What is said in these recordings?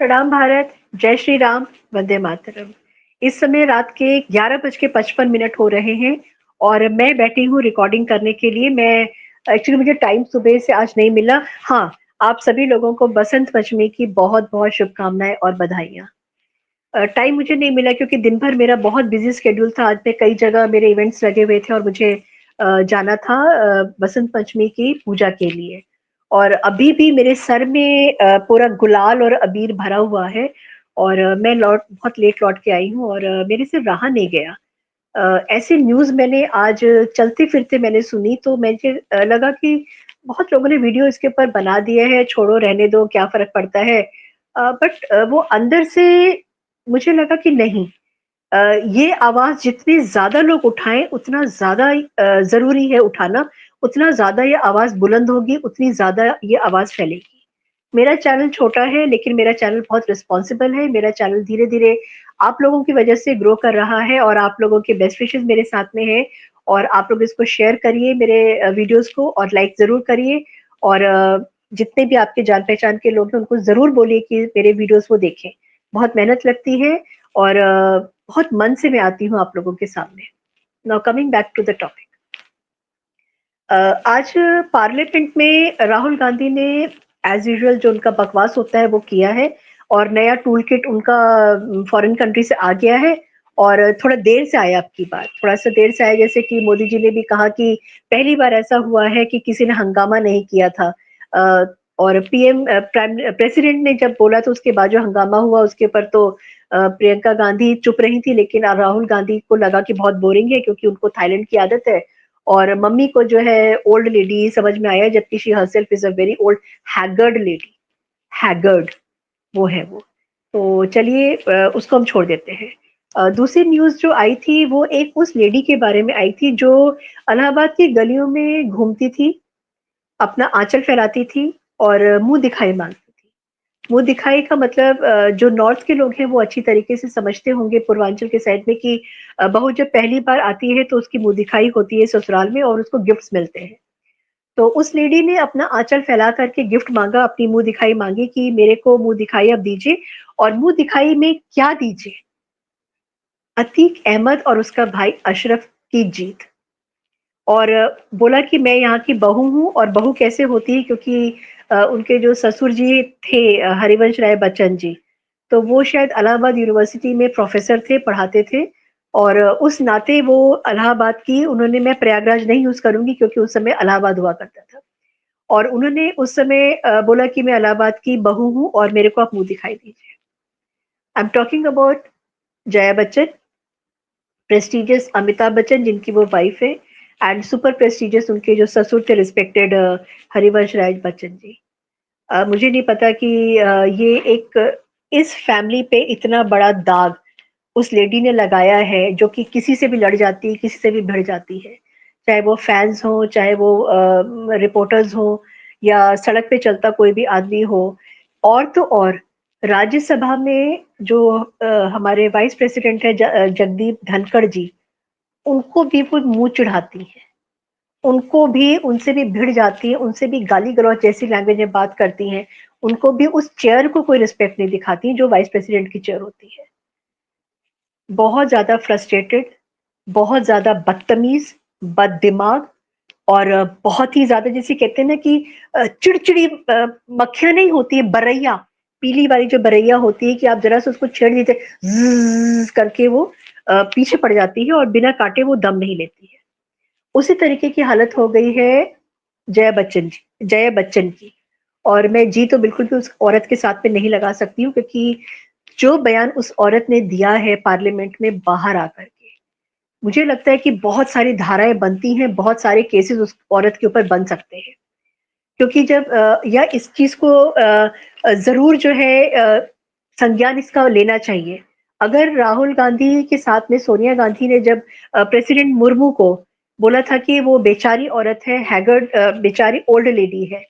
प्रणाम भारत, जय श्री राम, वंदे मातरम। इस समय रात के 11:55 हो रहे हैं और मैं बैठी हूँ रिकॉर्डिंग करने के लिए। मैं एक्चुअली मुझे टाइम सुबह से आज नहीं मिला। हाँ, आप सभी लोगों को बसंत पंचमी की बहुत-बहुत शुभकामनाएँ और बधाइयाँ। टाइम मुझे नहीं मिला क्योंकि दिन भर मेरा बहुत बिज़ी शेड्यूल था। आज मैं कई जगह मेरे इवेंट्स लगे हुए थे और मुझे जाना था बसंत पंचमी की पूजा के लिए। और अभी भी मेरे सर में पूरा गुलाल और अबीर भरा हुआ है और मैं बहुत लेट लौट के आई हूँ और मेरे से रहा नहीं गया। ऐसी न्यूज़ मैंने आज चलते-फिरते मैंने सुनी तो मुझे लगा कि बहुत लोगों ने वीडियो इसके ऊपर बना दिए हैं, छोड़ो रहने दो क्या फ़र्क पड़ता है। बट वो अंदर से मुझे लगा कि नहीं, अ, ये आवाज़ जितनी ज़्यादा लोग उठाएँ उतना ज़्यादा ज़रूरी है उठाना, उतना ज़्यादा ये आवाज़ बुलंद होगी, उतनी ज़्यादा ये आवाज़ फैलेगी। मेरा चैनल छोटा है लेकिन मेरा चैनल बहुत रिस्पॉन्सिबल है। मेरा चैनल धीरे-धीरे आप लोगों की वजह से ग्रो कर रहा है और आप लोगों के बेस्ट विशेज़ मेरे साथ में हैं और आप लोग इसको शेयर करिए मेरे वीडियोज़ को और लाइक ज़रूर करिए और जितने भी आपके जान-पहचान के लोग हैं उनको ज़रूर बोलिए कि मेरे वीडियोज़ वो देखें। बहुत मेहनत लगती है और बहुत मन से मैं आती हूँ आप लोगों के सामने। Now coming back to the topic. आज पार्लियामेंट में राहुल गांधी ने एज़ यूजुअल जो उनका बकवास होता है वो किया है और नया टूल किट उनका फॉरेन कंट्री से आ गया है और थोड़ा देर से आया अब की बार, थोड़ा-सा देर से आया जैसे कि मोदी जी ने भी कहा कि पहली बार ऐसा हुआ है कि किसी ने हंगामा नहीं किया था। अ, और प्रेसिडेंट ने जब बोला तो उसके बाद जो हंगामा हुआ उसके ऊपर तो प्रियंका गांधी चुप रही थी लेकिन राहुल गांधी को लगा कि बहुत बोरिंग है क्योंकि उनको थाईलैंड की आदत है और मम्मी को जो है ओल्ड लेडी समझ में आया जबकि she herself is a very old haggard lady, haggard वो है वो। तो चलिए उसको हम छोड़ देते हैं। दूसरी न्यूज़ जो आई थी वो एक उस लेडी के बारे में आई थी जो इलाहाबाद की गलियों में घूमती थी, अपना आँचल फैलाती थी और मुँह दिखाई माँगती थी। मुँह दिखाई का मतलब जो नॉर्थ के लोग हैं वो अच्छी तरीके से समझते होंगे पूर्वांचल के साइड में कि बहू जब पहली बार आती है तो उसकी मुँह दिखाई होती है ससुराल में और उसको गिफ्ट्स मिलते हैं। तो उस लेडी ने अपना आँचल फैला कर के गिफ्ट माँगा, अपनी मुँह दिखाई माँगी कि मेरे को मुँह दिखाई अब दीजिए और मुँह दिखाई में क्या दीजिए? अतीक अहमद और उसका भाई अशरफ की जीत। और बोला कि मैं यहाँ की बहू हूँ और बहू कैसे होती है क्योंकि उनके जो ससुर जी थे हरिवंश राय बच्चन जी, तो वो शायद इलाहाबाद यूनिवर्सिटी में प्रोफ़ेसर थे, पढ़ाते थे और उस नाते वो इलाहाबाद की उन्होंने मैं प्रयागराज नहीं यूज़ करूँगी क्योंकि उस समय इलाहाबाद हुआ करता था। और उन्होंने उस समय बोला कि मैं इलाहाबाद की बहू हूँ और मेरे को आप मुँह दिखाई दीजिए। I am talking about Jaya Bachchan, prestigious Amitabh Bachchan जिनकी वो वाइफ है एंड सुपर प्रेस्टीजियस उनके जो ससुर थे रिस्पेक्टेड हरिवंश राय बच्चन जी। मुझे नहीं पता कि ये एक इस फैमिली पे इतना बड़ा दाग उस लेडी ने लगाया है जो कि किसी से भी लड़ जाती है, किसी से भी भिड़ जाती है। चाहे वो फैन्स हों, चाहे वो रिपोर्टर्स हों या सड़क पे चलता कोई भी आदमी हो। और तो और राज्यसभा में जो हमारे वाइस प्रेसिडेंट है जगदीप धनखड़ जी, उनको भी वो मुँह चिढ़ाती हैं। उनको भी उनसे भी भिड़ जाती है, उनसे भी गाली-गलौच जैसी लैंग्वेज में बात करती हैं। उनको भी उस चेयर को कोई रिस्पेक्ट नहीं दिखाती जो वाइस प्रेसिडेंट की चेयर होती है। बहुत ज़्यादा फ्रस्ट्रेटेड, बहुत ज़्यादा बदतमीज़, बददिमाग और बहुत ही ज़्यादा जिसे कहते हैं ना कि चिड़चिड़ी मक्खियाँ नहीं होती है, बरैया, पीली वाली जो बरैया होती है कि आप ज़रा-सा उसको छेड़ दीजिए, ज़्ज़ करके वो पीछे पड़ जाती है और बिना काटे वो दम नहीं लेती है। उसी तरीके की हालत हो गई है जया बच्चन की और मैं जी तो बिल्कुल भी उस औरत के साथ में नहीं लगा सकती हूँ क्योंकि जो बयान उस औरत ने दिया है पार्लियामेंट में बाहर आकर के, मुझे लगता है कि बहुत सारी धाराएँ बनती हैं, बहुत सारे केसेज़ उस औरत के ऊपर बन सकते हैं। क्योंकि जब या इस चीज़ को ज़रूर जो है संज्ञान इसका लेना चाहिए। अगर राहुल गांधी के साथ में सोनिया गांधी ने जब प्रेसिडेंट मुर्मू को बोला था कि वो बेचारी औरत है, हैगर्ड बेचारी ओल्ड लेडी है,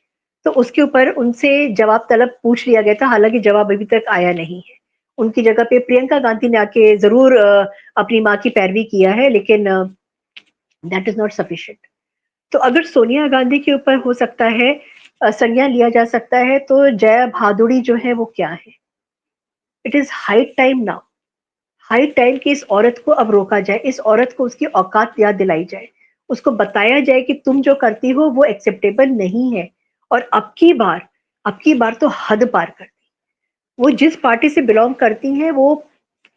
तो उसके ऊपर उनसे जवाब तलब पूछ लिया गया था, हालाँकि जवाब अभी तक आया नहीं है। उनकी जगह पे प्रियंका गांधी ने आके ज़रूर अपनी माँ की पैरवी किया है लेकिन दैट इज़ नॉट सफिशिएंट। तो अगर सोनिया गांधी के ऊपर हो सकता है संज्ञान लिया जा सकता है तो जया भादुड़ी जो है वो क्या है? It is high time now, high time कि इस औरत को अब रोका जाए, इस औरत को उसकी औकात याद दिलाई जाए, उसको बताया जाए कि तुम जो करती हो वो एक्सेप्टेबल नहीं है। और अब की बार तो हद पार कर दी। वो जिस पार्टी से बिलोंग करती हैं वो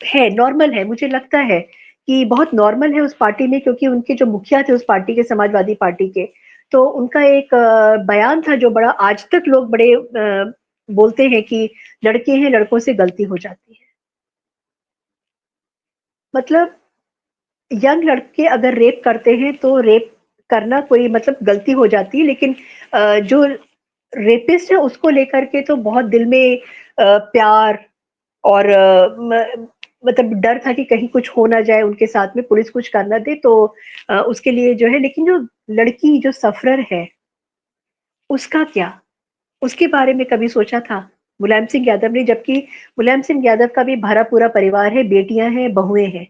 है नॉर्मल है, मुझे लगता है कि बहुत नॉर्मल है उस पार्टी में, क्योंकि उनके जो मुखिया थे उस पार्टी के, समाजवादी पार्टी के, तो उनका एक बयान था जो बड़ा आज तक लोग बड़े बोलते हैं कि लड़के हैं, लड़कों से गलती हो जाती है। मतलब यंग लड़के अगर रेप करते हैं तो रेप करना कोई मतलब गलती हो जाती है, लेकिन जो रेपिस्ट है उसको लेकर के तो बहुत दिल में प्यार और मतलब डर था कि कहीं कुछ हो ना जाए उनके साथ में, पुलिस कुछ कर ना दे, तो उसके लिए जो है। लेकिन जो लड़की जो सफरर है उसका क्या, उसके बारे में कभी सोचा था मुलायम सिंह यादव ने? जबकि मुलायम सिंह यादव का भी भरा पूरा परिवार है, बेटियां हैं, बहुएं हैं,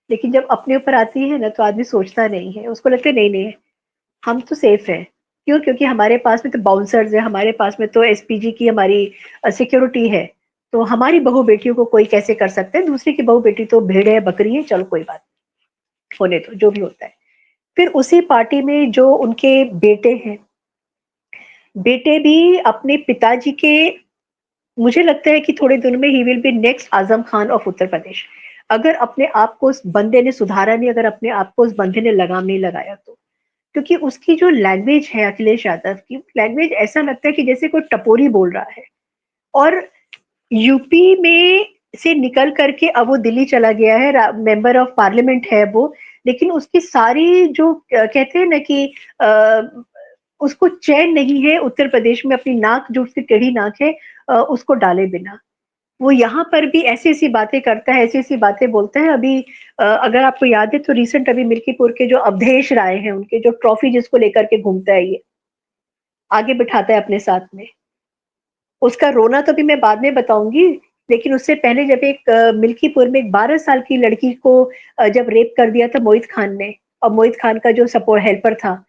लेकिन जब अपने ऊपर आती है ना तो आदमी सोचता नहीं है, उसको लगता है नहीं नहीं हम तो सेफ हैं। क्यों? क्योंकि हमारे पास में तो बाउंसर्स है, हमारे पास में तो एसपीजी की हमारी सिक्योरिटी है, तो हमारी बहू बेटियों को कोई कैसे कर सकते हैं, दूसरी की बहू बेटी तो भेड़ है, बकरी है, चलो कोई बात नहीं, होने दो जो भी होता है। फिर उसी पार्टी में जो उनके बेटे हैं, बेटे भी अपने पिताजी के, मुझे लगता है कि थोड़े दिनों में ही will be next Azam Khan of Uttar Pradesh. अगर अपने आप को उस बंदे ने सुधारा नहीं, अगर अपने आप को उस बंदे ने लगाम नहीं लगाया तो। क्योंकि उसकी जो लैंग्वेज है, अखिलेश यादव की लैंग्वेज, ऐसा लगता है कि जैसे कोई टपोरी बोल रहा है। और यूपी में से निकल करके अब वो दिल्ली चला गया है, मेंबर ऑफ पार्लियामेंट है वो, लेकिन उसकी सारी जो कहते हैं ना कि उसको चैन नहीं है उत्तर प्रदेश में अपनी नाक, जो उसकी टेढ़ी नाक है, उसको डाले बिना। वो यहाँ पर भी ऐसी ऐसी बातें करता है, ऐसी ऐसी बातें बोलता है। अभी अगर आपको याद है तो रिसेंट अभी मिल्कीपुर के जो अवधेश राय हैं, उनके जो ट्रॉफी जिसको लेकर के घूमता है, ये आगे बिठाता है अपने साथ में, उसका रोना तो भी मैं बाद में बताऊंगी। लेकिन उससे पहले जब एक मिल्कीपुर में एक 12 साल की लड़की को जब रेप कर दिया था मोहित खान ने, और मोहित खान का जो सपोर्ट हेल्पर था,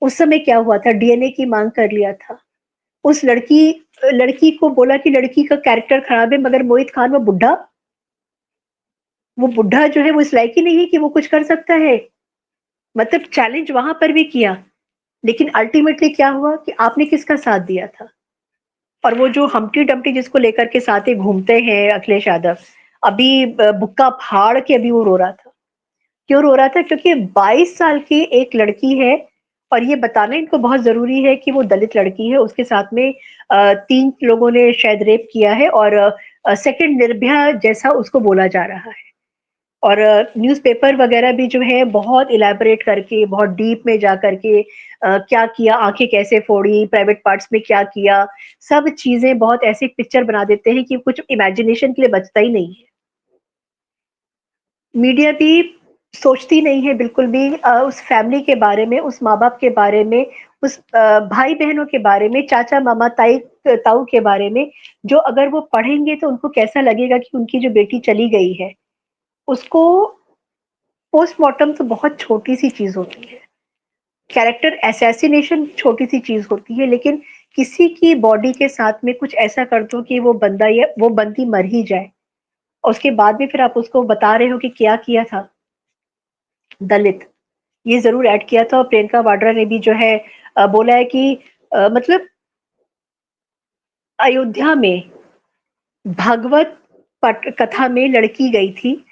उस समय क्या हुआ था, डीएनए की मांग कर लिया था। उस लड़की लड़की को बोला कि लड़की का कैरेक्टर खराब है, मगर मोहित खान वो बुढ़ा जो है वो इस लायक ही नहीं है कि वो कुछ कर सकता है। मतलब चैलेंज वहां पर भी किया, लेकिन अल्टीमेटली क्या हुआ कि आपने किसका साथ दिया था? और वो जो हम्टी डम्टी जिसको लेकर के साथ ही घूमते हैं अखिलेश यादव, अभी बुक्का फाड़ के अभी वो रो रहा था। क्यों रो रहा था? क्योंकि 22 साल की एक लड़की है, और ये बताना इनको बहुत जरूरी है कि वो दलित लड़की है, उसके साथ में 3 लोगों ने शायद रेप किया है, और सेकंड निर्भया जैसा उसको बोला जा रहा है। और न्यूज़पेपर वगैरह भी जो है बहुत इलैबोरेट करके, बहुत डीप में जा करके क्या किया, आंखें कैसे फोड़ी, प्राइवेट पार्ट्स में क्या किया, सब चीजें बहुत ऐसी पिक्चर बना देते हैं कि कुछ इमेजिनेशन के लिए बचता ही नहीं है। मीडिया भी सोचती नहीं है बिल्कुल भी उस फैमिली के बारे में, उस माँ बाप के बारे में, उस भाई बहनों के बारे में, चाचा मामा ताई ताऊ के बारे में, जो अगर वो पढ़ेंगे तो उनको कैसा लगेगा कि उनकी जो बेटी चली गई है, उसको पोस्टमार्टम तो बहुत छोटी सी चीज होती है, कैरेक्टर असैसिनेशन छोटी सी चीज होती है, लेकिन किसी की बॉडी के साथ में कुछ ऐसा कर दो कि वो बंदा या वो बंदी मर ही जाए, और उसके बाद में फिर आप उसको बता रहे हो कि क्या किया था, दलित, ये जरूर ऐड किया था। और प्रियंका वाड्रा ने भी जो है बोला है कि मतलब अयोध्या में भागवत पट कथा में लड़की गई थी,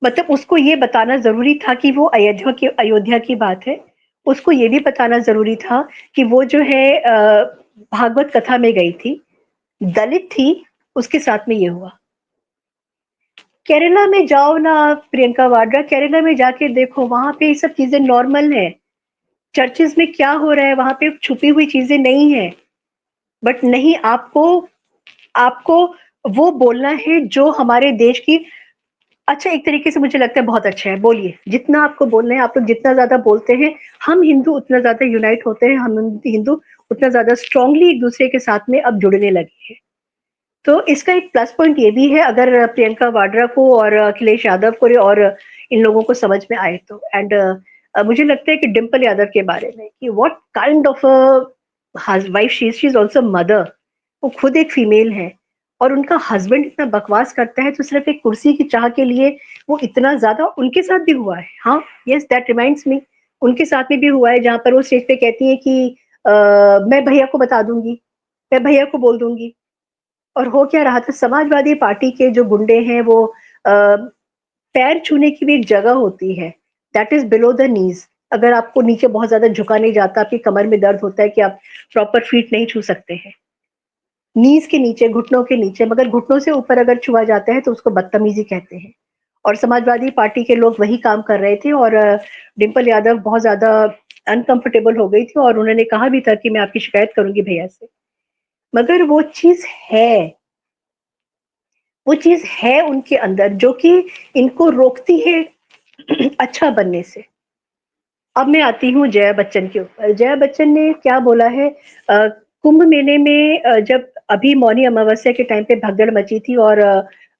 मतलब उसको ये बताना जरूरी था कि वो अयोध्या की बात है। उसको ये भी बताना जरूरी था कि वो जो है भागवत कथा में गई थी, दलित थी, उसके साथ में ये हुआ। केरला में जाओ ना प्रियंका वाड्रा, केरला में जाके देखो, वहां पे ये सब चीजें नॉर्मल है। चर्चेस में क्या हो रहा है वहां पे छुपी हुई चीजें नहीं है। बट नहीं, आपको आपको वो बोलना है जो हमारे देश की, अच्छा एक तरीके से मुझे लगता है बहुत अच्छा है, बोलिए जितना आपको बोलना है, आप लोग जितना ज्यादा बोलते हैं, हम हिंदू उतना ज्यादा यूनाइट होते हैं, हम हिंदू उतना ज्यादा स्ट्रांगली एक दूसरे के साथ में अब जुड़ने लगे हैं। तो इसका एक प्लस पॉइंट ये भी है, अगर प्रियंका वाड्रा को और अखिलेश यादव को और इन लोगों को समझ में आए तो। एंड मुझे लगता है कि डिम्पल यादव के बारे में कि what kind of wife she is also mother, वो खुद एक फीमेल है, और उनका हस्बैंड इतना बकवास करता है, तो सिर्फ एक कुर्सी की चाह के लिए वो इतना ज़्यादा उनके साथ भी हुआ है। हाँ, येस दैट रिमाइंड्स मी, उनके साथ में भी हुआ है, जहाँ पर वो स्टेज पे कहती हैं कि मैं भैया को बता दूँगी, मैं भैया को बोल दूँगी। और हो क्या रहा था, समाजवादी पार्टी के जो गुंडे हैं वो पैर छूने की भी एक जगह होती है, that is below the knees. अगर आपको नीचे बहुत ज़्यादा झुका नहीं जाता, आपकी कमर में दर्द होता है कि आप प्रॉपर फीट नहीं छू सकते हैं। नीज़ के नीचे, घुटनों के नीचे, मगर घुटनों से ऊपर अगर छुआ जाता है तो उसको बदतमीज़ी कहते हैं। और समाजवादी पार्टी के लोग वही काम कर रहे थे, और डिंपल यादव बहुत ज़्यादा अनकंफर्टेबल हो गई थी और उन्होंने कहा भी था कि मैं आपकी शिकायत करूँगी भैया से। मगर वो चीज़ है उनके अंदर जो कि इनको रोकती है अच्छा बनने से। अब मैं आती हूँ जया बच्चन के ऊपर। जया बच्चन ने क्या बोला है, कुंभ मेले में जब अभी मौनी अमावस्या के टाइम पे भगदड़ मची थी और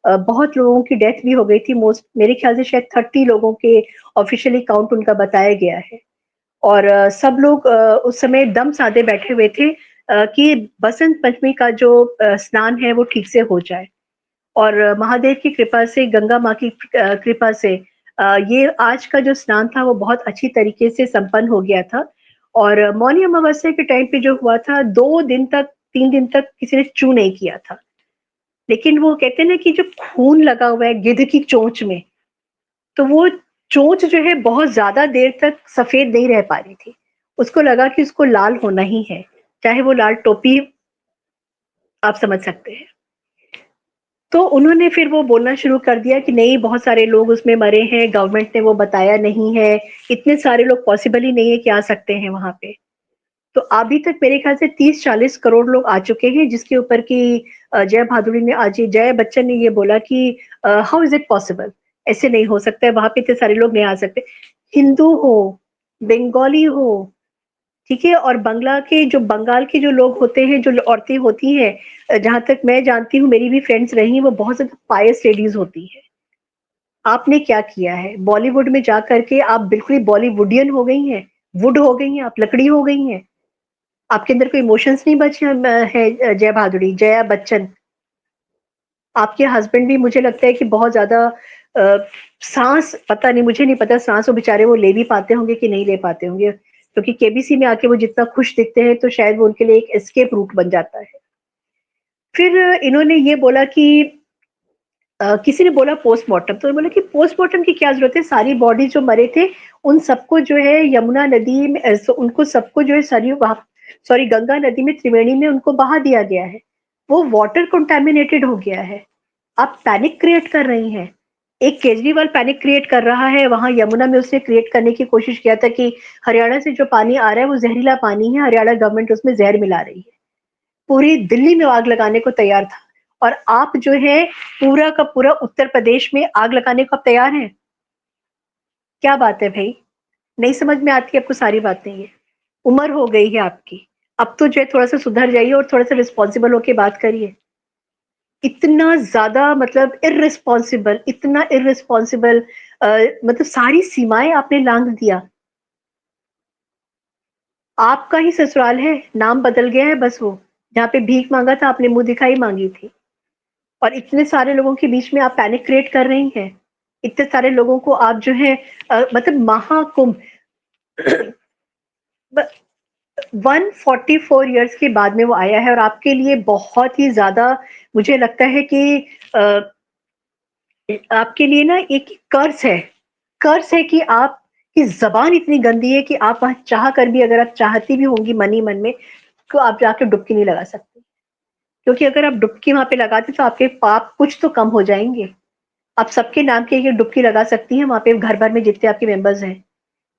बहुत लोगों की डेथ भी हो गई थी, मोस्ट मेरे ख्याल से शायद 30 लोगों के ऑफिशियली काउंट उनका बताया गया है। और सब लोग उस समय दम साधे बैठे हुए थे कि बसंत पंचमी का जो स्नान है वो ठीक से हो जाए। और महादेव की कृपा से, गंगा माँ की कृपा से ये आज का जो स्नान था वो बहुत अच्छी तरीके से संपन्न हो गया था। और मौनी अमावस्या के टाइम पे जो हुआ था, 2 दिन तक, 3 दिन तक किसी ने चूँ नहीं किया था। लेकिन वो कहते हैं ना कि जो खून लगा हुआ है गिद्ध की चोंच में, तो वो चोंच जो है बहुत ज़्यादा देर तक सफ़ेद नहीं रह पा रही थी। उसको लगा कि उसको लाल होना ही है, चाहे वो लाल टोपी, आप समझ सकते हैं। तो उन्होंने फिर वो बोलना शुरू कर दिया कि नहीं, बहुत सारे लोग उसमें मरे हैं, गवर्नमेंट ने वो बताया नहीं है, इतने सारे लोग पॉसिबल ही नहीं है कि आ सकते हैं वहाँ पे। तो अभी तक मेरे ख्याल से 30-40 करोड़ लोग आ चुके हैं, जिसके ऊपर कि जया बच्चन ने ये बोला कि हाउ इज़ इट पॉसिबल? ऐसे नहीं हो सकता है, वहाँ पे इतने सारे लोग नहीं आ सकते। हिंदू हो, बंगाली हो, ठीक है? और बंगाल के जो लोग होते हैं, जो औरतें होती हैं, जहाँ तक मैं जानती हूँ, मेरी भी फ्रेंड्स रही, वो बहुत ज़्यादा पायस लेडीज़ होती हैं। आपने क्या किया है? बॉलीवुड में जा कर के आप बिल्कुल ही बॉलीवुडियन हो गई हैं, वुड हो गई हैं, आप लकड़ी हो गई हैं। आपके अंदर कोई इमोशंस नहीं बचे है जया बच्चन। आपके हस्बैंड भी मुझे लगता है कि बहुत ज़्यादा साँस, पता नहीं, मुझे नहीं पता साँस वो बेचारे वो ले भी पाते होंगे कि नहीं ले पाते होंगे। क्योंकि केबीसी में आके वो जितना खुश दिखते हैं, तो शायद वो उनके लिए एक एस्केप रूट बन जाता है। फिर इन्होंने ये बोला कि किसी ने बोला पोस्टमार्टम, तो बोला कि पोस्टमार्टम की क्या ज़रूरत है? सारी बॉडी जो मरे थे, उन सबको जो है यमुना नदी में उनको सबको जो है सरयू वहाँ, सॉरी, गंगा नदी में, त्रिवेणी में उनको बहा दिया गया है। वो वाटर कंटामिनेटेड हो गया है। आप पैनिक क्रिएट कर रही हैं। एक केजरीवाल पैनिक क्रिएट कर रहा है, वहाँ यमुना में उसने क्रिएट करने की कोशिश किया था कि हरियाणा से जो पानी आ रहा है वो ज़हरीला पानी है, हरियाणा गवर्नमेंट उसमें ज़हर मिला रही है। पूरी दिल्ली में आग लगाने को तैयार था, और आप जो है पूरा का पूरा उत्तर प्रदेश में आग लगाने को आप तैयार हैं। क्या बात है भई? नहीं समझ में आती आपको सारी बातें ये? उम्र हो गई है आपकी। अब तो जो है थोड़ा-सा सुधर जाइए और थोड़ा-सा रिस्पॉन्सिबल होके बात करिए। इतना ज़्यादा मतलब इतना इर्रेस्पॉन्सिबल, मतलब सारी सीमाएँ आपने लाँघ दिया। आपका ही ससुराल है, नाम बदल गया है बस वो। जहाँ पे भीख माँगा था, आपने मुँह दिखाई माँगी थी। और इतने सारे लोगों के बीच में आप पैनिक क्रिएट कर रही हैं। इतने सारे लोगों को आप जो है मतलब महाकुंभ, ब 144 इयर्स के बाद में वो आया है, और आपके लिए बहुत ही ज़्यादा, मुझे लगता है कि अ, आपके लिए ना एक कर्स है कि आपकी ज़बान इतनी गंदी है कि आप वहाँ चाह कर भी, अगर आप चाहती भी होंगी मन ही मन में, तो आप जाके डुबकी नहीं लगा सकती। क्योंकि अगर आप डुबकी वहाँ पे लगाती तो आपके पाप कुछ तो कम हो जाएँगे। आप सबके नाम की एक डुबकी लगा सकती हैं वहाँ पे, घर भर में जितने आपके मेंबर्स हैं।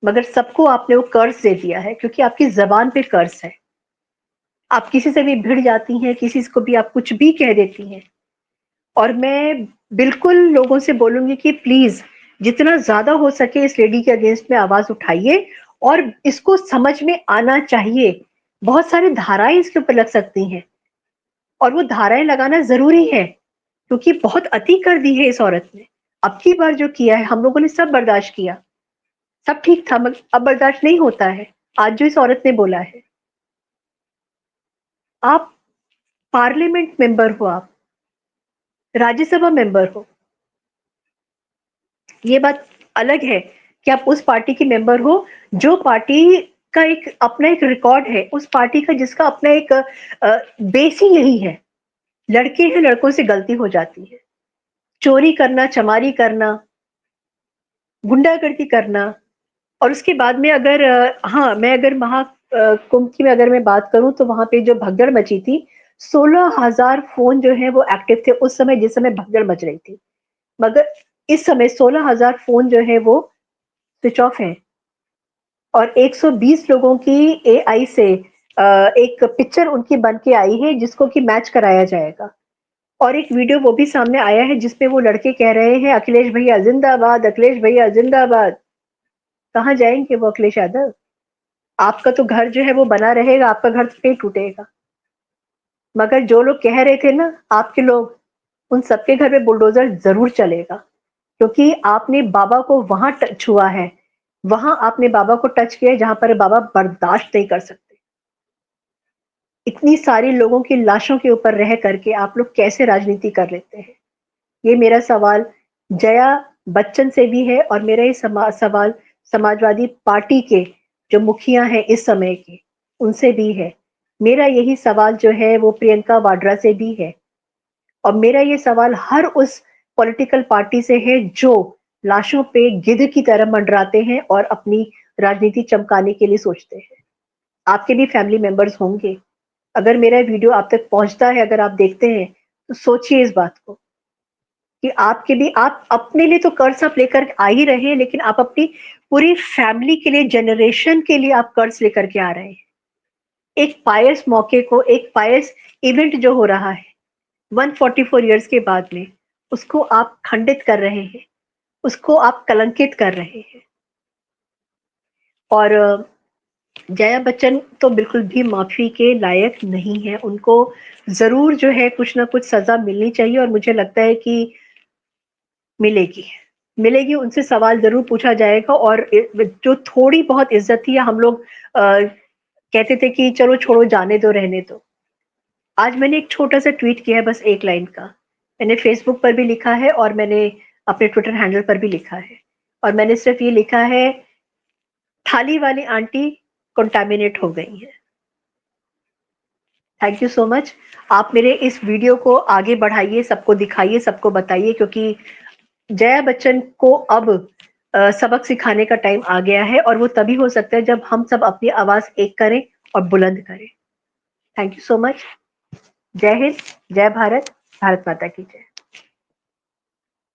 मगर सबको आपने वो कर्स दे दिया है, क्योंकि आपकी ज़बान पे कर्स है। आप किसी से भी भिड़ जाती हैं, किसी को भी आप कुछ भी कह देती हैं। और मैं बिल्कुल लोगों से बोलूँगी कि प्लीज़ जितना ज़्यादा हो सके इस लेडी के अगेंस्ट में आवाज़ उठाइए, और इसको समझ में आना चाहिए। बहुत सारी धाराएँ इसके ऊपर लग सकती हैं, और वो धाराएँ लगाना ज़रूरी है, क्योंकि बहुत अति कर दी है इस औरत ने। अब की बार जो किया है, हम लोगों ने सब बर्दाश्त किया। सब ठीक था, मगर अब बर्दाश्त नहीं होता है। आज जो इस औरत ने बोला है, आप पार्लियामेंट मेंबर हो आप, राज्यसभा मेंबर हो, ये बात अलग है कि आप उस पार्टी के मेंबर हो जो पार्टी का एक अपना एक रिकॉर्ड है, उस पार्टी का जिसका अपना एक बेस ही यही है। लड़के हैं, लड़कों से गलती हो जाती है। चोरी करना, चमारी करना, गुंडागर्दी करना और उसके बाद में अगर हाँ, मैं अगर कुंभ की मैं अगर मैं बात करूँ तो वहाँ पे जो भगदड़ मची थी, 16,000 फ़ोन जो हैं वो एक्टिव थे उस समय जिस समय भगदड़ मच रही थी। मगर इस समय 16,000 फ़ोन जो है वो स्विच ऑफ हैं और 120 लोगों की एआई से एक पिक्चर उनकी बन के आई है जिसको कि मैच कराया जाएगा। और एक वीडियो वो भी सामने आया है जिसपे वो लड़के कह रहे हैं अखिलेश भैया ज़िंदाबाद, अखिलेश भैया ज़िंदाबाद। कहाँ जाएँगे वो अखिलेश यादव? आपका तो घर जो है वो बना रहेगा, आपका घर तो नहीं टूटेगा। मगर जो लोग कह रहे थे ना आपके लोग, उन सबके घर में बुलडोज़र ज़रूर चलेगा, क्योंकि आपने बाबा को वहाँ छुआ है, वहाँ आपने बाबा को टच किया है जहाँ पर बाबा बर्दाश्त नहीं कर सकते। इतनी सारी लोगों की लाशों के ऊपर रह करके आप लोग कैसे राजनीति कर लेते हैं? ये मेरा सवाल जया बच्चन से भी है और मेरा ये सवाल समाजवादी पार्टी के जो मुखिया हैं इस समय के, उनसे भी है। मेरा यही सवाल जो है वो प्रियंका वाड्रा से भी है और मेरा ये सवाल हर उस पॉलिटिकल पार्टी से है जो लाशों पे गिद्ध की तरह मंडराते हैं और अपनी राजनीति चमकाने के लिए सोचते हैं। आपके भी फैमिली मेंबर्स होंगे। अगर मेरा वीडियो आप तक पहुँचता है, अगर आप देखते हैं, तो सोचिए इस बात को। कि आपके भी आप अपने लिए तो कर्ज आप लेकर आ ही रहे हैं, लेकिन आप अपनी पूरी फैमिली के लिए, जनरेशन के लिए आप कर्ज लेकर के आ रहे हैं। एक पायस मौके को, एक पायस इवेंट जो हो रहा है, 144 इयर्स के बाद में, उसको आप खंडित कर रहे हैं, उसको आप कलंकित कर रहे हैं। और जया बच्चन तो बिल्कुल भी माफ़ी के लायक नहीं है, उनको ज़रूर जो है कुछ ना कुछ सज़ा मिलनी चाहिए और मुझे लगता है कि मिलेगी। मिलेगी, उनसे सवाल ज़रूर पूछा जाएगा और जो थोड़ी बहुत इज़्ज़त थी हम लोग कहते थे कि चलो छोड़ो जाने दो, रहने दो। आज मैंने एक छोटा-सा ट्वीट किया है बस 1 लाइन का। मैंने फ़ेसबुक पर भी लिखा है और मैंने अपने ट्विटर हैंडल पर भी लिखा है। और मैंने सिर्फ़ ये लिखा है, थाली वाली आंटी कंटामिनेट हो गई हैं। Thank you so much. आप मेरे इस वीडियो को आगे बढ़ाइए, सबको दिखाइए, सबको बताइए क्योंकि जया बच्चन को अब सबक सिखाने का टाइम आ गया है और वो तभी हो सकता है जब हम सब अपनी आवाज़ एक करें और बुलंद करें। Thank you so much. जय हिंद, जय भारत, भारत माता की जय।